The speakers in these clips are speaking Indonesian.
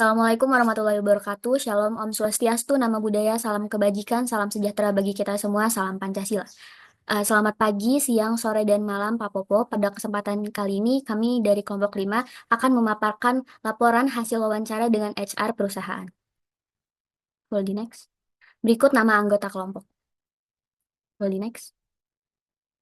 Assalamualaikum warahmatullahi wabarakatuh. Shalom, Om Swastiastu, Nama Budaya, Salam Kebajikan, Salam Sejahtera bagi kita semua, Salam Pancasila. Selamat pagi, siang, sore, dan malam Pak Popo. Pada kesempatan kali ini, kami dari kelompok 5 akan memaparkan laporan hasil wawancara dengan HR perusahaan. Boleh di next. Berikut nama anggota kelompok. Boleh di next.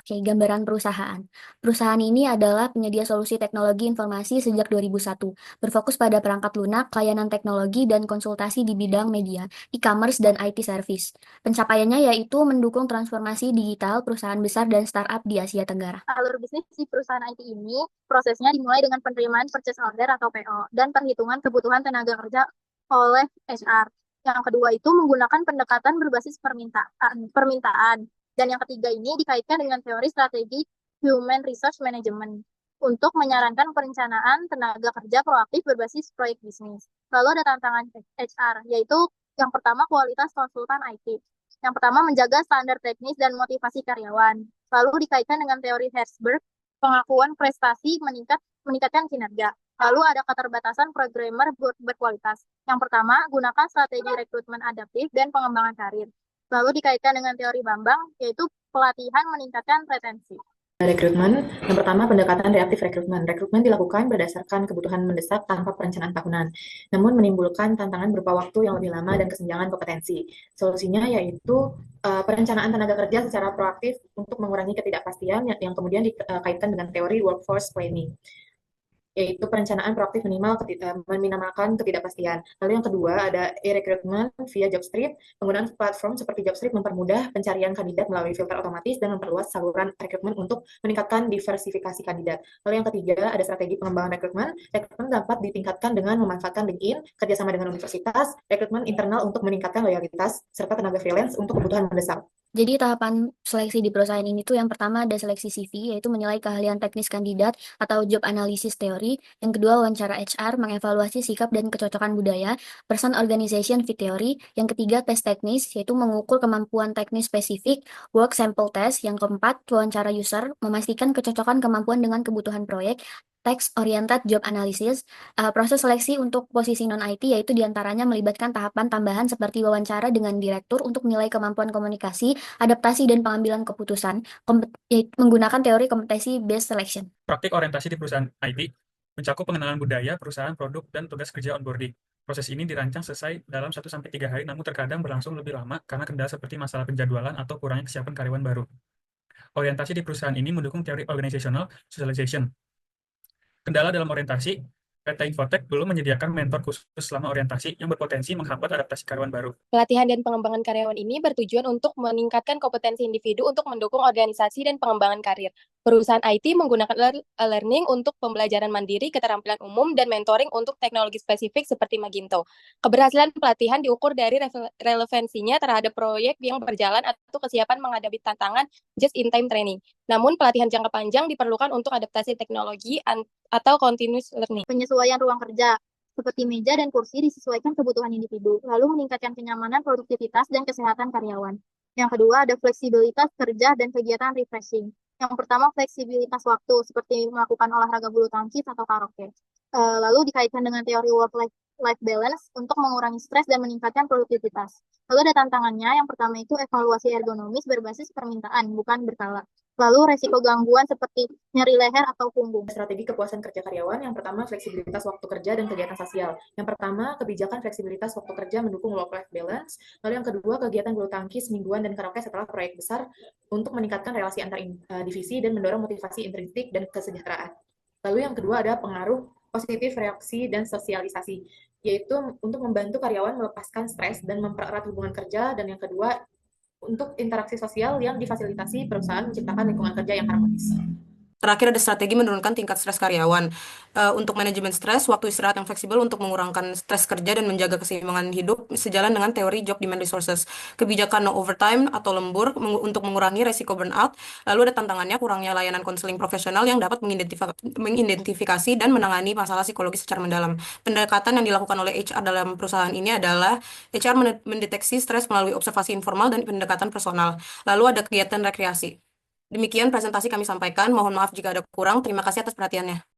Oke, gambaran perusahaan. Perusahaan ini adalah penyedia solusi teknologi informasi sejak 2001, berfokus pada perangkat lunak, layanan teknologi, dan konsultasi di bidang media, e-commerce, dan IT service. Pencapaiannya yaitu mendukung transformasi digital perusahaan besar dan startup di Asia Tenggara. Alur bisnis di perusahaan IT ini prosesnya dimulai dengan penerimaan purchase order atau PO dan perhitungan kebutuhan tenaga kerja oleh HR. Yang kedua itu menggunakan pendekatan berbasis permintaan. Dan yang ketiga ini dikaitkan dengan teori strategi Human Resource Management untuk menyarankan perencanaan tenaga kerja proaktif berbasis proyek bisnis. Lalu ada tantangan HR, yaitu yang pertama kualitas konsultan IT. Yang pertama menjaga standar teknis dan motivasi karyawan. Lalu dikaitkan dengan teori Herzberg, pengakuan prestasi meningkatkan kinerja. Lalu ada keterbatasan programmer berkualitas. Yang pertama, gunakan strategi rekrutmen adaptif dan pengembangan karir. Lalu dikaitkan dengan teori Bambang, yaitu pelatihan meningkatkan retensi. Rekrutmen, yang pertama pendekatan reaktif rekrutmen. Rekrutmen dilakukan berdasarkan kebutuhan mendesak tanpa perencanaan tahunan, namun menimbulkan tantangan berupa waktu yang lebih lama dan kesenjangan kompetensi. Solusinya yaitu perencanaan tenaga kerja secara proaktif untuk mengurangi ketidakpastian yang kemudian dikaitkan dengan teori workforce planning, yaitu perencanaan proaktif meminimalkan ketidakpastian. Lalu yang kedua ada e-recruitment via JobStreet. Penggunaan platform seperti JobStreet mempermudah pencarian kandidat melalui filter otomatis dan memperluas saluran rekrutmen untuk meningkatkan diversifikasi kandidat. Lalu yang ketiga ada strategi pengembangan rekrutmen. Rekrutmen dapat ditingkatkan dengan memanfaatkan LinkedIn, kerjasama dengan universitas, rekrutmen internal untuk meningkatkan loyalitas, serta tenaga freelance untuk kebutuhan mendesak. Jadi tahapan seleksi di perusahaan ini tuh yang pertama ada seleksi CV, yaitu menilai keahlian teknis kandidat atau job analysis teori. Yang kedua wawancara HR, mengevaluasi sikap dan kecocokan budaya, person organization fit teori. Yang ketiga tes teknis, yaitu mengukur kemampuan teknis spesifik, work sample test. Yang keempat wawancara user, memastikan kecocokan kemampuan dengan kebutuhan proyek. Text oriented job analysis. Proses seleksi untuk posisi non-IT yaitu diantaranya melibatkan tahapan tambahan seperti wawancara dengan direktur untuk menilai kemampuan komunikasi, adaptasi, dan pengambilan keputusan menggunakan teori kompetensi based selection. Praktik orientasi di perusahaan IT mencakup pengenalan budaya, perusahaan, produk, dan tugas kerja onboarding. Proses ini dirancang selesai dalam 1-3 hari, namun terkadang berlangsung lebih lama karena kendala seperti masalah penjadwalan atau kurangnya kesiapan karyawan baru. Orientasi di perusahaan ini mendukung teori organizational socialization. Kendala dalam orientasi, PT Infotech belum menyediakan mentor khusus selama orientasi yang berpotensi menghambat adaptasi karyawan baru. Pelatihan dan pengembangan karyawan ini bertujuan untuk meningkatkan kompetensi individu untuk mendukung organisasi dan pengembangan karir. Perusahaan IT menggunakan e-learning untuk pembelajaran mandiri, keterampilan umum, dan mentoring untuk teknologi spesifik seperti Magento. Keberhasilan pelatihan diukur dari relevansinya terhadap proyek yang berjalan atau kesiapan menghadapi tantangan just-in-time training. Namun, pelatihan jangka panjang diperlukan untuk adaptasi teknologi atau continuous learning. Penyesuaian ruang kerja, seperti meja dan kursi disesuaikan kebutuhan individu, lalu meningkatkan kenyamanan, produktivitas, dan kesehatan karyawan. Yang kedua, ada fleksibilitas kerja dan kegiatan refreshing. Yang pertama, fleksibilitas waktu, seperti melakukan olahraga bulu tangkis atau karaoke. Lalu dikaitkan dengan teori work-life balance untuk mengurangi stres dan meningkatkan produktivitas. Lalu ada tantangannya, yang pertama itu evaluasi ergonomis berbasis permintaan, bukan berkala. Lalu resiko gangguan seperti nyeri leher atau punggung. Strategi kepuasan kerja karyawan, yang pertama fleksibilitas waktu kerja dan kegiatan sosial. Yang pertama kebijakan fleksibilitas waktu kerja mendukung work-life balance. Lalu yang kedua kegiatan bulu tangkis mingguan dan karaoke setelah proyek besar untuk meningkatkan relasi antar divisi dan mendorong motivasi intrinsik dan kesejahteraan. Lalu yang kedua ada pengaruh positif reaksi dan sosialisasi, yaitu untuk membantu karyawan melepaskan stres dan mempererat hubungan kerja. Dan yang kedua untuk interaksi sosial yang difasilitasi perusahaan menciptakan lingkungan kerja yang harmonis. Terakhir ada strategi menurunkan tingkat stres karyawan. Untuk manajemen stres, waktu istirahat yang fleksibel untuk mengurangkan stres kerja dan menjaga keseimbangan hidup sejalan dengan teori job demand resources. Kebijakan no overtime atau lembur untuk mengurangi resiko burnout. Lalu ada tantangannya kurangnya layanan konseling profesional yang dapat mengidentifikasi dan menangani masalah psikologis secara mendalam. Pendekatan yang dilakukan oleh HR dalam perusahaan ini adalah HR mendeteksi stres melalui observasi informal dan pendekatan personal. Lalu ada kegiatan rekreasi. Demikian presentasi kami sampaikan. Mohon maaf jika ada kurang. Terima kasih atas perhatiannya.